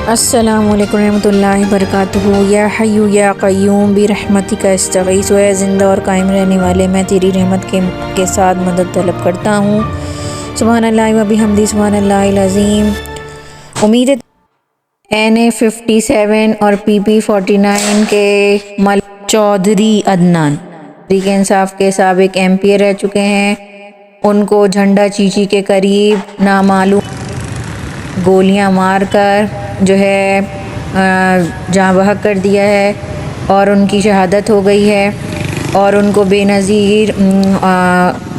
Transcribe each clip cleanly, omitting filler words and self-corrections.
السلام علیکم ورحمۃ اللہ وبرکاتہ۔ یا حی یا قیوم برحمتک استغیث، اے زندہ اور قائم رہنے والے، میں تیری رحمت کے ساتھ مدد طلب کرتا ہوں۔ سبحان اللہ و بحمدہ، سبحان اللہ العظیم۔ امید NA57 اور PP49 کے ملک چودھری عدنان تحریک انصاف کے سابق MP رہ چکے ہیں، ان کو جھنڈا چیچی کے قریب نامعلوم گولیاں مار کر جو ہے جاں بحق کر دیا ہے اور ان کی شہادت ہو گئی ہے، اور ان کو بے نظیر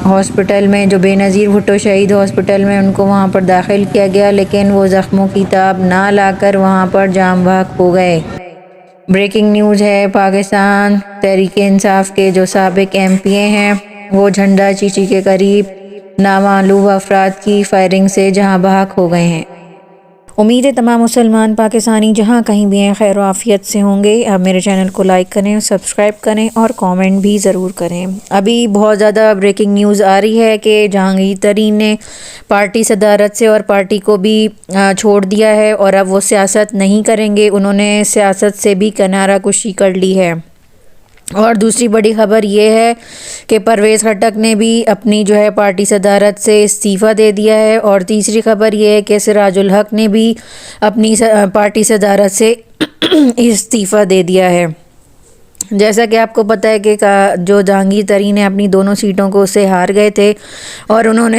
ہاسپٹل میں، جو بے نظیر بھٹو شہید ہاسپٹل میں ان کو وہاں پر داخل کیا گیا، لیکن وہ زخموں کی تاب نہ لا کر وہاں پر جاں بحق ہو گئے۔ بریکنگ نیوز ہے، پاکستان تحریک انصاف کے جو سابق MP ہیں وہ جھنڈا چیچی کے قریب نامعلوم افراد کی فائرنگ سے جاں بحق ہو گئے ہیں۔ امید ہے تمام مسلمان پاکستانی جہاں کہیں بھی ہیں خیر و عافیت سے ہوں گے۔ آپ میرے چینل کو لائک کریں، سبسکرائب کریں اور کامنٹ بھی ضرور کریں۔ ابھی بہت زیادہ بریکنگ نیوز آ رہی ہے کہ جہانگیر ترین نے پارٹی صدارت سے اور پارٹی کو بھی چھوڑ دیا ہے اور اب وہ سیاست نہیں کریں گے، انہوں نے سیاست سے بھی کنارہ کشی کر لی ہے۔ اور دوسری بڑی خبر یہ ہے کہ پرویز خٹک نے بھی اپنی جو ہے پارٹی صدارت سے استعفیٰ دے دیا ہے، اور تیسری خبر یہ ہے کہ سراج الحق نے بھی اپنی پارٹی صدارت سے استعفیٰ دے دیا ہے۔ جیسا کہ آپ کو پتہ ہے کہ جو جہانگیر ترین نے اپنی دونوں سیٹوں کو اس سے ہار گئے تھے، اور انہوں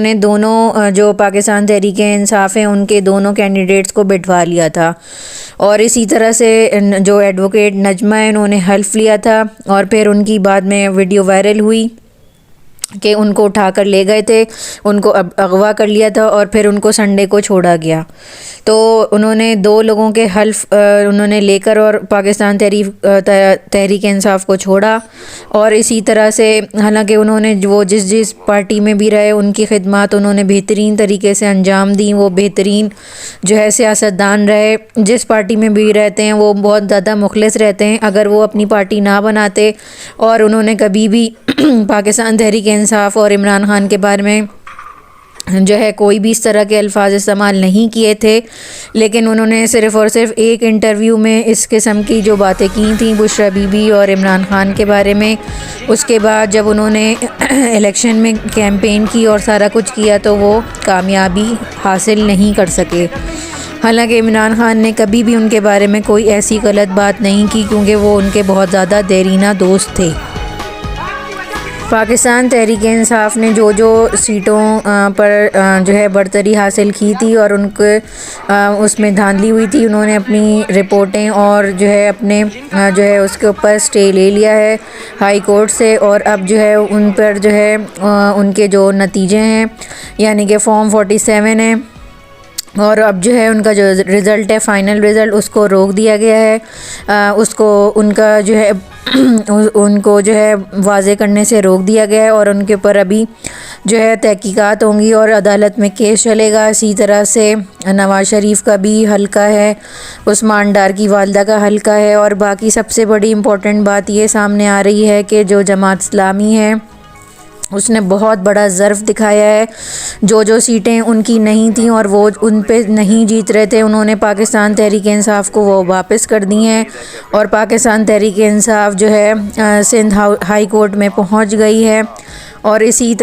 نے دونوں جو پاکستان تحریک انصاف ہیں ان کے دونوں کینڈیڈیٹس کو بٹھوا لیا تھا، اور اسی طرح سے جو ایڈوکیٹ نجمہ ہیں انہوں نے حلف لیا تھا، اور پھر ان کی بعد میں ویڈیو وائرل ہوئی کہ ان کو اٹھا کر لے گئے تھے، ان کو اغوا کر لیا تھا اور پھر ان کو سنڈے کو چھوڑا گیا۔ تو انہوں نے دو لوگوں کے حلف انہوں نے لے کر اور پاکستان تحریک انصاف کو چھوڑا، اور اسی طرح سے حالانکہ انہوں نے وہ جس پارٹی میں بھی رہے ان کی خدمات انہوں نے بہترین طریقے سے انجام دیں، وہ بہترین جو ہے سیاستدان رہے، جس پارٹی میں بھی رہتے ہیں وہ بہت زیادہ مخلص رہتے ہیں۔ اگر وہ اپنی پارٹی نہ بناتے اور انہوں نے کبھی بھی پاکستان تحریک انصاف اور عمران خان کے بارے میں جو ہے کوئی بھی اس طرح کے الفاظ استعمال نہیں کیے تھے، لیکن انہوں نے صرف اور صرف ایک انٹرویو میں اس قسم کی جو باتیں کی تھیں بشریٰ بی بی اور عمران خان کے بارے میں، اس کے بعد جب انہوں نے الیکشن میں کیمپین کی اور سارا کچھ کیا تو وہ کامیابی حاصل نہیں کر سکے۔ حالانکہ عمران خان نے کبھی بھی ان کے بارے میں کوئی ایسی غلط بات نہیں کی، کیونکہ وہ ان کے بہت زیادہ دیرینہ دوست تھے۔ پاکستان تحریک انصاف نے جو سیٹوں پر جو ہے برتری حاصل کی تھی اور ان کو اس میں دھاندلی ہوئی تھی، انہوں نے اپنی رپورٹیں اور جو ہے اپنے جو ہے اس کے اوپر اسٹے لے لیا ہے ہائی کورٹ سے، اور اب جو ہے ان پر جو ہے ان کے جو نتیجے ہیں یعنی کہ فارم 47 ہے، اور اب جو ہے ان کا جو رزلٹ ہے فائنل رزلٹ اس کو روک دیا گیا ہے، اس کو ان کا جو ہے ان کو جو ہے واضح کرنے سے روک دیا گیا ہے، اور ان کے اوپر ابھی جو ہے تحقیقات ہوں گی اور عدالت میں کیس چلے گا۔ اسی طرح سے نواز شریف کا بھی حلقہ ہے، عثمان ڈار کی والدہ کا حلقہ ہے، اور باقی سب سے بڑی امپورٹنٹ بات یہ سامنے آ رہی ہے کہ جو جماعت اسلامی ہے اس نے بہت بڑا ظرف دکھایا ہے، جو سیٹیں ان کی نہیں تھیں اور وہ ان پہ نہیں جیت رہے تھے، انہوں نے پاکستان تحریک انصاف کو وہ واپس کر دی ہیں، اور پاکستان تحریک انصاف جو ہے سندھ ہائی کورٹ میں پہنچ گئی ہے، اور اسی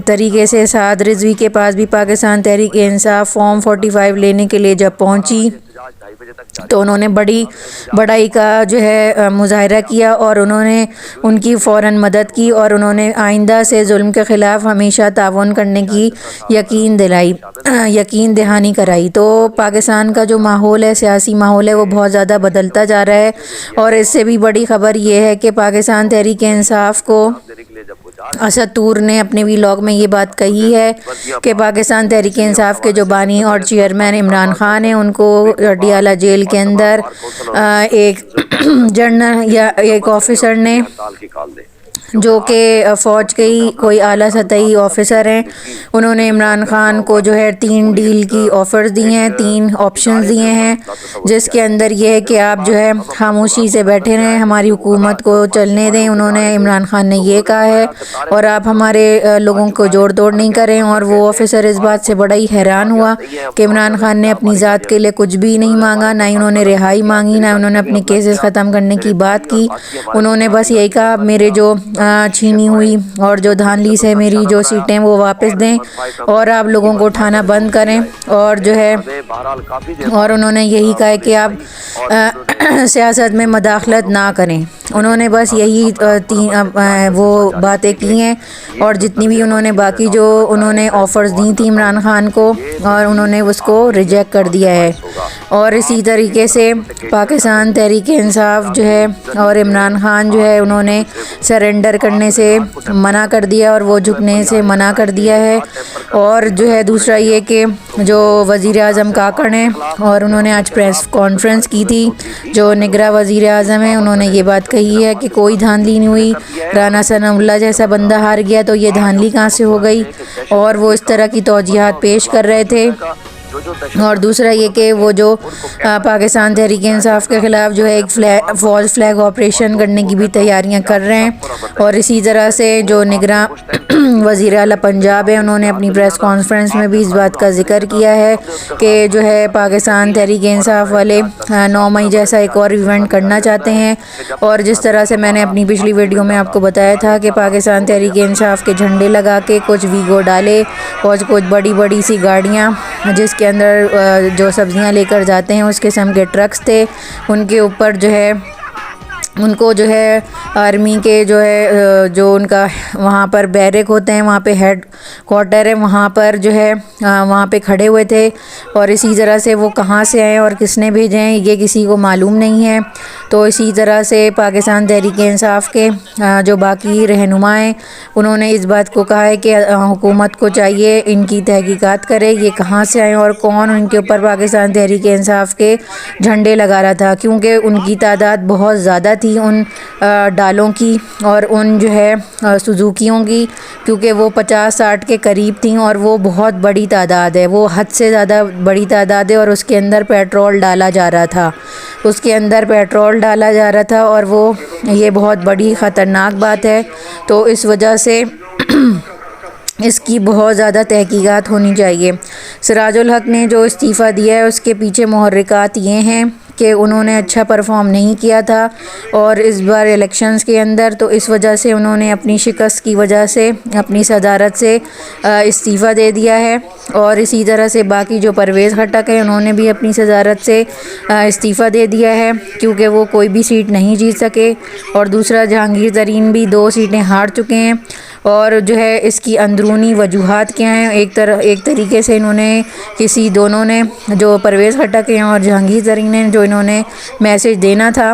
طریقے سے سعد رضوی کے پاس بھی پاکستان تحریک انصاف فارم 45 لینے کے لیے جب پہنچی تو انہوں نے بڑائی کا جو ہے مظاہرہ کیا، اور انہوں نے ان کی فوراً مدد کی، اور انہوں نے آئندہ سے ظلم کے خلاف ہمیشہ تعاون کرنے کی یقین دہانی کرائی۔ تو پاکستان کا جو ماحول ہے، سیاسی ماحول ہے، وہ بہت زیادہ بدلتا جا رہا ہے، اور اس سے بھی بڑی خبر یہ ہے کہ پاکستان تحریک انصاف کو اسد طور نے اپنے ویلاگ میں یہ بات کہی ہے کہ پاکستان تحریک انصاف کے جو بانی اور چیئرمین عمران خان ہیں ان کو ڈیالہ جیل کے اندر ایک جنرل یا ایک آفیسر نے جو کہ فوج کے ہی کوئی اعلیٰ سطحی آفیسر ہیں، انہوں نے عمران خان کو جو ہے 3 ڈیل کی آفرز دی ہیں، 3 آپشنز دیے ہیں، جس کے اندر یہ ہے کہ آپ جو ہے خاموشی سے بیٹھے رہیں، ہماری حکومت کو چلنے دیں۔ انہوں نے عمران خان نے یہ کہا ہے، اور آپ ہمارے لوگوں کو جوڑ توڑ نہیں کریں۔ اور وہ آفیسر اس بات سے بڑا ہی حیران ہوا کہ عمران خان نے اپنی ذات کے لیے کچھ بھی نہیں مانگا، نہ ہی انہوں نے رہائی مانگی، نہ انہوں نے اپنے کیسز ختم کرنے کی بات کی۔ انہوں نے بس یہی کہا میرے جو چھینی ہوئی اور جو دھاندلی سے میری جو سیٹیں وہ واپس دیں، اور آپ لوگوں کو اٹھانا بند کریں، اور جو ہے اور انہوں نے یہی کہا کہ آپ سیاست میں مداخلت نہ کریں۔ انہوں نے بس یہی وہ باتیں کی ہیں، اور جتنی بھی انہوں نے باقی جو انہوں نے آفرز دی تھیں عمران خان کو، اور انہوں نے اس کو ریجیکٹ کر دیا ہے۔ اور اسی طریقے سے پاکستان تحریک انصاف جو ہے اور عمران خان جو ہے انہوں نے سرنڈر کرنے سے منع کر دیا، اور وہ جھکنے سے منع کر دیا ہے۔ اور جو ہے دوسرا یہ کہ جو وزیر اعظم کاکڑ ہیں، اور انہوں نے آج پریس کانفرنس کی تھی، جو نگراں وزیر اعظم ہیں، انہوں نے یہ بات کہی ہے کہ کوئی دھاندلی نہیں ہوئی، رانا ثناء اللہ جیسا بندہ ہار گیا تو یہ دھاندلی کہاں سے ہو گئی، اور وہ اس طرح کی توجیہات پیش کر رہے تھے۔ اور دوسرا یہ کہ وہ جو پاکستان تحریک انصاف کے خلاف جو ہے ایک فالس فلیگ آپریشن کرنے کی بھی تیاریاں کر رہے ہیں۔ اور اسی طرح سے جو نگراں وزیر اعلیٰ پنجاب ہے، انہوں نے اپنی پریس کانفرنس میں بھی اس بات کا ذکر کیا ہے کہ جو ہے پاکستان تحریک انصاف والے 9 مئی جیسا ایک اور ایونٹ کرنا چاہتے ہیں۔ اور جس طرح سے میں نے اپنی پچھلی ویڈیو میں آپ کو بتایا تھا کہ پاکستان تحریک انصاف کے جھنڈے لگا کے کچھ ویگو ڈالے اور کچھ بڑی بڑی سی گاڑیاں جس کے اندر جو سبزیاں لے کر جاتے ہیں اس قسم کے ٹرکس تھے، ان کے اوپر جو ہے ان کو جو ہے آرمی کے جو ہے جو ان کا وہاں پر بیرک ہوتے ہیں، وہاں پہ ہیڈ کوارٹر ہے، وہاں پر جو ہے وہاں پہ کھڑے ہوئے تھے۔ اور اسی طرح سے وہ کہاں سے آئے اور کس نے بھیجے ہیں یہ کسی کو معلوم نہیں ہے۔ تو اسی طرح سے پاکستان تحریک انصاف کے جو باقی رہنما ہیں انہوں نے اس بات کو کہا ہے کہ حکومت کو چاہیے ان کی تحقیقات کرے، یہ کہاں سے آئے اور کون ان کے اوپر پاکستان تحریک انصاف کے جھنڈے لگا رہا تھا، کیونکہ ان کی تعداد بہت زیادہ تھی ان ڈالوں کی اور ان جو ہے سوزوکیوں کی، کیونکہ وہ 50-60 کے قریب تھیں اور وہ بہت بڑی تعداد ہے، وہ حد سے زیادہ بڑی تعداد ہے۔ اور اس کے اندر پیٹرول ڈالا جا رہا تھا، اس کے اندر پیٹرول ڈالا جا رہا تھا، اور وہ یہ بہت بڑی خطرناک بات ہے۔ تو اس وجہ سے اس کی بہت زیادہ تحقیقات ہونی چاہیے۔ سراج الحق نے جو استعفیٰ دیا ہے اس کے پیچھے محرکات یہ ہیں کہ انہوں نے اچھا پرفارم نہیں کیا تھا اور اس بار الیکشنز کے اندر، تو اس وجہ سے انہوں نے اپنی شکست کی وجہ سے اپنی صدارت سے استعفیٰ دے دیا ہے۔ اور اسی طرح سے باقی جو پرویز خٹک ہیں انہوں نے بھی اپنی صدارت سے استعفیٰ دے دیا ہے، کیونکہ وہ کوئی بھی سیٹ نہیں جیت سکے۔ اور دوسرا جہانگیر ترین بھی 2 سیٹیں ہار چکے ہیں۔ اور جو ہے اس کی اندرونی وجوہات کیا ہیں، ایک طریقے سے انہوں نے دونوں نے جو پرویز خٹک ہیں اور جہانگیر ترین نے جو انہوں نے میسج دینا تھا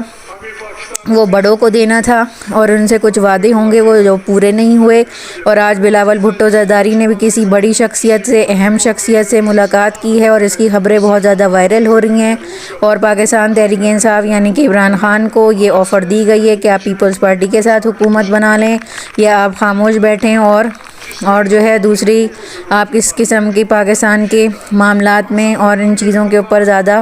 وہ بڑوں کو دینا تھا، اور ان سے کچھ وعدے ہوں گے وہ جو پورے نہیں ہوئے۔ اور آج بلاول بھٹو زرداری نے بھی کسی بڑی شخصیت سے، اہم شخصیت سے ملاقات کی ہے، اور اس کی خبریں بہت زیادہ وائرل ہو رہی ہیں۔ اور پاکستان تحریک انصاف یعنی کہ عمران خان کو یہ آفر دی گئی ہے کہ آپ پیپلز پارٹی کے ساتھ حکومت بنا لیں یا آپ خاموش بیٹھیں، اور جو ہے دوسری آپ اس قسم کی پاکستان کے معاملات میں اور ان چیزوں کے اوپر زیادہ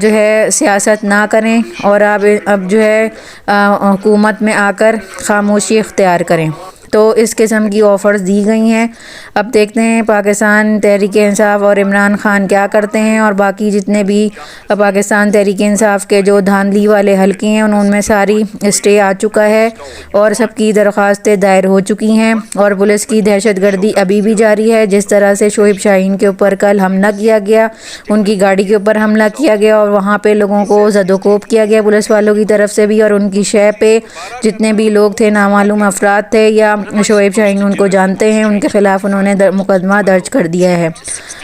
جو ہے سیاست نہ کریں، اور آپ اب جو ہے حکومت میں آ کر خاموشی اختیار کریں۔ تو اس قسم کی آفرز دی گئی ہیں۔ اب دیکھتے ہیں پاکستان تحریک انصاف اور عمران خان کیا کرتے ہیں، اور باقی جتنے بھی پاکستان تحریک انصاف کے جو دھاندلی والے حلقے ہیں ان میں ساری اسٹے آ چکا ہے اور سب کی درخواستیں دائر ہو چکی ہیں، اور پولیس کی دہشت گردی ابھی بھی جاری ہے۔ جس طرح سے شعیب شاہین کے اوپر کل حملہ کیا گیا، ان کی گاڑی کے اوپر حملہ کیا گیا اور وہاں پہ لوگوں کو زد و کوب کیا گیا پولیس والوں کی طرف سے بھی، اور ان کی شے پہ جتنے بھی لوگ تھے نامعلوم افراد تھے یا شعیب شاہین ان کو جانتے ہیں، ان کے خلاف انہوں نے مقدمہ درج کر دیا ہے۔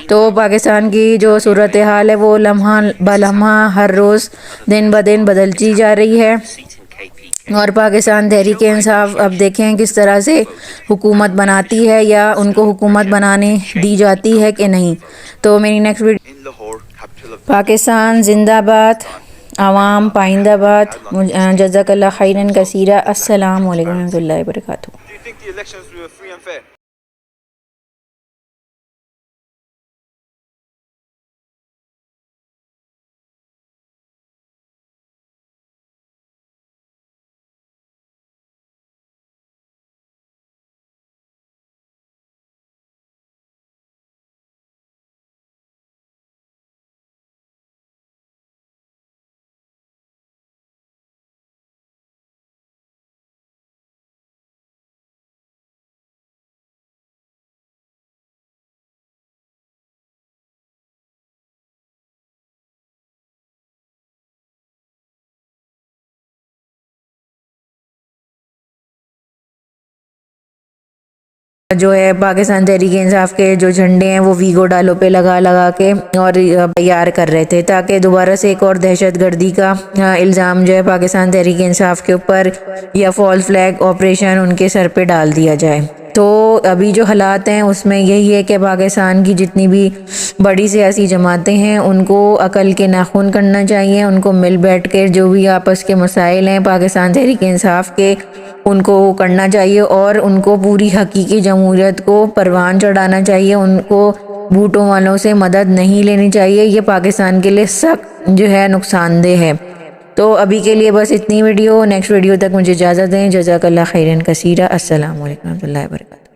تو پاکستان کی جو صورتحال ہے وہ لمحہ بلمحہ ہر روز دن بدن بدلتی جا رہی ہے، اور پاکستان تحریک انصاف اب دیکھیں کس طرح سے حکومت بناتی ہے یا ان کو حکومت بنانے دی جاتی ہے کہ نہیں۔ تو میری نیکسٹ ویڈیو پاکستان زندہ باد۔ عوام پائندہ بات. جزاک اللہ خیرن کثیرہ. السلام علیکم ورحمۃ اللہ وبرکاتہ. Do you think the elections were free and fair? جو ہے پاکستان تحریک انصاف کے جو جھنڈے ہیں وہ ویگو ڈالوں پہ لگا لگا کے اور تیار کر رہے تھے تاکہ دوبارہ سے ایک اور دہشت گردی کا الزام جو ہے پاکستان تحریک انصاف کے اوپر یا فالس فلیگ آپریشن ان کے سر پہ ڈال دیا جائے. تو ابھی جو حالات ہیں اس میں یہی ہے کہ پاکستان کی جتنی بھی بڑی سیاسی جماعتیں ہیں ان کو عقل کے ناخن کرنا چاہیے. ان کو مل بیٹھ کے جو بھی آپس کے مسائل ہیں پاکستان تحریک انصاف کے ان کو کرنا چاہیے اور ان کو پوری حقیقی جمہوریت کو پروان چڑھانا چاہیے. ان کو بھوٹوں والوں سے مدد نہیں لینی چاہیے. یہ پاکستان کے لیے سخت جو ہے نقصان دہ ہے. تو ابھی کے لیے بس اتنی ویڈیو. نیکسٹ ویڈیو تک مجھے اجازت دیں. جزاک اللہ خیرن کثیرہ. السلام علیکم ورحمۃ اللہ وبرکاتہ.